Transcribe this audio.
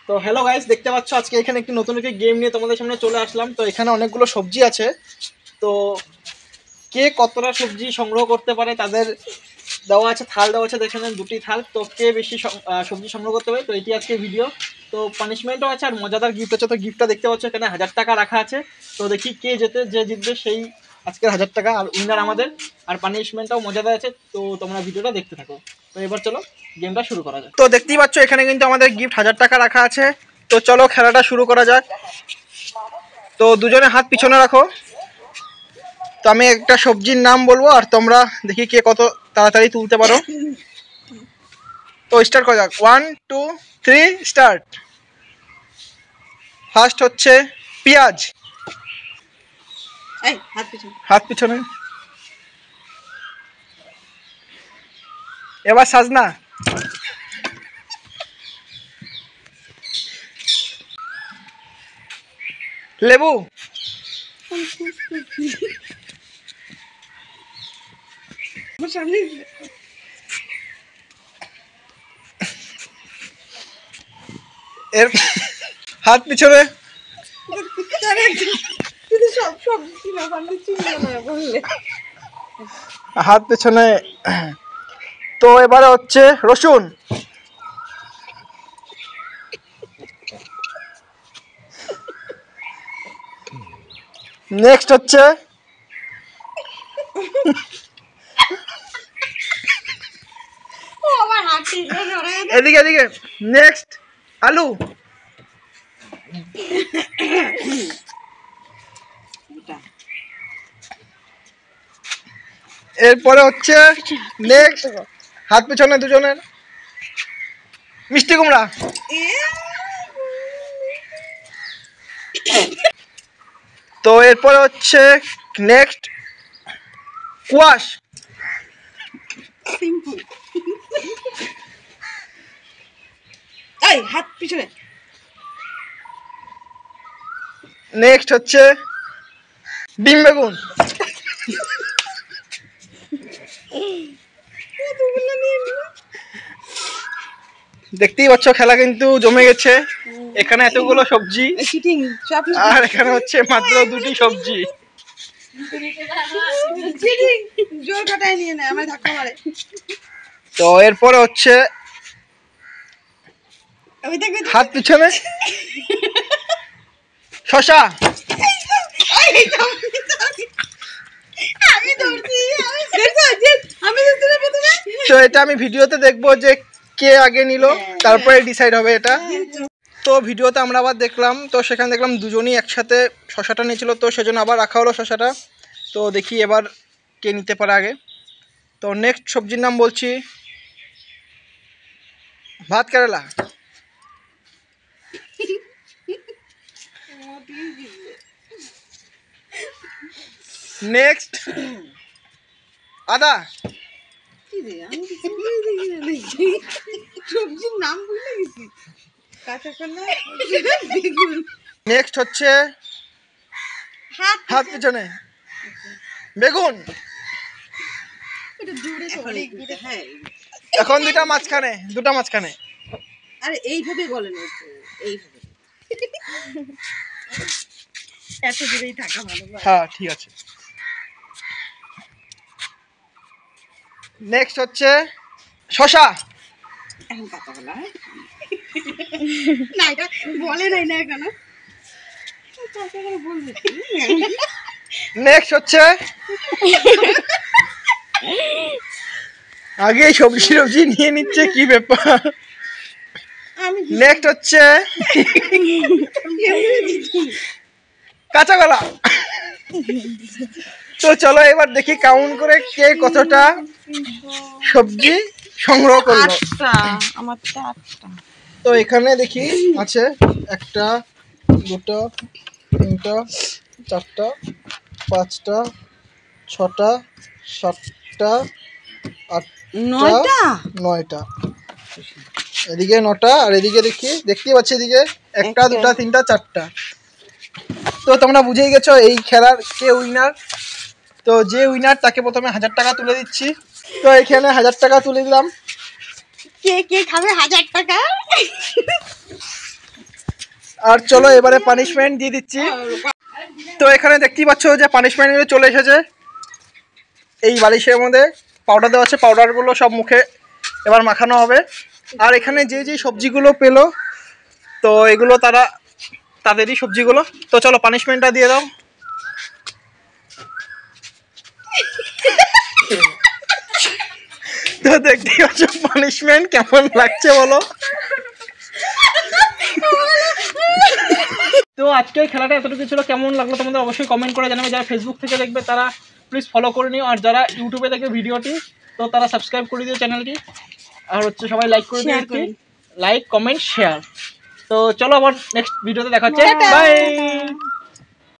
তো hello guys, দেখতে পাচ্ছ আজকে এখানে একটি নতুন একটি গেম নিয়ে তোমাদের সামনে চলে আসলাম। তো এখানে অনেকগুলো সবজি আছে। তো কে কতটা সবজি সংগ্রহ করতে পারে তাদের দেওয়া আছে, থাল দেওয়া আছে, এখানে দুটি থাল। তো কে বেশি সবজি সংগ্রহ করতে পারে, তো এটি আজকে ভিডিও। তো পানিশমেন্টও আছে আর মজাদার গিফট আছে। তো গিফটটা দেখতে পাচ্ছ এখানে 1000 টাকা রাখা আছে। তো দেখি কে যে জিতবে সেই আজকের 1000 টাকা আর উইনার আমাদের। আর পানিশমেন্টটাও মজাদার আছে। তো তোমরা ভিডিওটা দেখতে থাকো। তো এবার চলো গেমটা শুরু করা যাক। তো দেখতেই পাচ্ছ এখানে কিন্তু আমাদের গিফট 1000 টাকা রাখা আছে। তো চলো খেলাটা শুরু করা যাক। তো দুজনে হাত পিছনে রাখো। তো আমি একটা সবজির নাম বলবো আর তোমরা দেখি কে কত তাড়াতাড়ি তুলতে পারো। তো স্টার্ট করা যাক। 1 2 3 স্টার্ট। ফার্স্ট হচ্ছে পেঁয়াজ। হাত পিছনে। এবার সাজনা। লেবু। এর হাত পিছনে। হাত পেছনে। তো এবারে হচ্ছে রসুন। নেক্সট হচ্ছে এদিকে এদিকে। নেক্সট আলু। এরপরে হচ্ছে নেক্সট হাত পিছনে দুজনের মিষ্টি কুমড়া। তো এরপরে হচ্ছে নেক্সট কুয়াশ। হাত পিছনে। নেক্সট হচ্ছে ডিম বেগুন। দেখতেই পাচ্ছ খেলা কিন্তু জমে গেছে। এখানে এতগুলো সবজি আর এখানে হচ্ছে মাত্র দুটি সবজি। তো এরপরে হচ্ছে হাত পিছনে শশা। তো এটা আমি ভিডিওতে দেখবো যে কে আগে নিল, তারপরে ডিসাইড হবে এটা। তো ভিডিওতে আমরা আবার দেখলাম, তো সেখানে দেখলাম দুজনই একসাথে শশাটা নিয়েছিল, তো সেজন্য আবার রাখা হলো শশাটা। তো দেখি এবার কে নিতে পারে আগে। তো নেক্সট সবজির নাম বলছি ভাত কেরালা। নেক্সট আদা। সবজির নাম ভুলে গেছি। কাঁচা কলা। নেক্সট হচ্ছে হাত পিছনে বেগুন। এখন দুটা মাঝখানে। আরে এইভাবে বলেন, এইভাবে এত দূরেই থাকা ভালো। হ্যাঁ ঠিক আছে। নেক্সট হচ্ছে শশা। এখন কথা বলা না, এটা বলে নাই না কেন। নেক্সট হচ্ছে আগে সবজি নিয়ে নিচ্ছে, কি ব্যাপার। নেক্সট হচ্ছে কাঁচা কলা। তো চলো এবার দেখি কাউন্ট করে কে কতটা সবজি সংগ্রহ করলো। তো এখানে দেখি আছে 1টা 2টা 3টা 4টা 5টা 6টা 7টা 8টা 9টা। এদিকে 9টা আর এদিকে দেখতেই পাচ্ছি এদিকে 1টা 2টা 3টা 4টা। তো তোমরা বুঝেই গেছো এই খেলার কে উইনার। তো যে উইনার তাকে প্রথমে 1000 টাকা তুলে দিচ্ছি। তো এখানে 1000 টাকা তুলে দিলাম। কে কে খাবে 1000 টাকা? আর চলো এবারে পানিশমেন্ট দিয়ে দিচ্ছি। তো এখানে দেখতেই পাচ্ছ যে পানিশমেন্টগুলো চলে এসেছে। এই বালিশের মধ্যে পাউডার দেওয়া আছে, পাউডারগুলো সব মুখে এবার মাখানো হবে। আর এখানে যে যে সবজিগুলো পেলো তো এগুলো তাদেরই সবজিগুলো। তো চলো পানিশমেন্টটা দিয়ে দাও। তো দেখতেই পাচ্ছ পানিশমেন্ট কেমন লাগছে বলো। তো আজকের খেলাটা এতটুকু ছিল, কেমন লাগলো তোমাদের অবশ্যই কমেন্ট করে জানাবে। যারা ফেসবুক থেকে দেখবে তারা প্লিজ ফলো করে নিও, আর যারা ইউটিউবে দেখবে ভিডিওটি তো তারা সাবস্ক্রাইব করে দিও চ্যানেলটি, আর হচ্ছে সবাই লাইক করে দিও, লাইক কমেন্ট শেয়ার। তো চলো আবার নেক্সট ভিডিওতে দেখা হচ্ছে, বাই।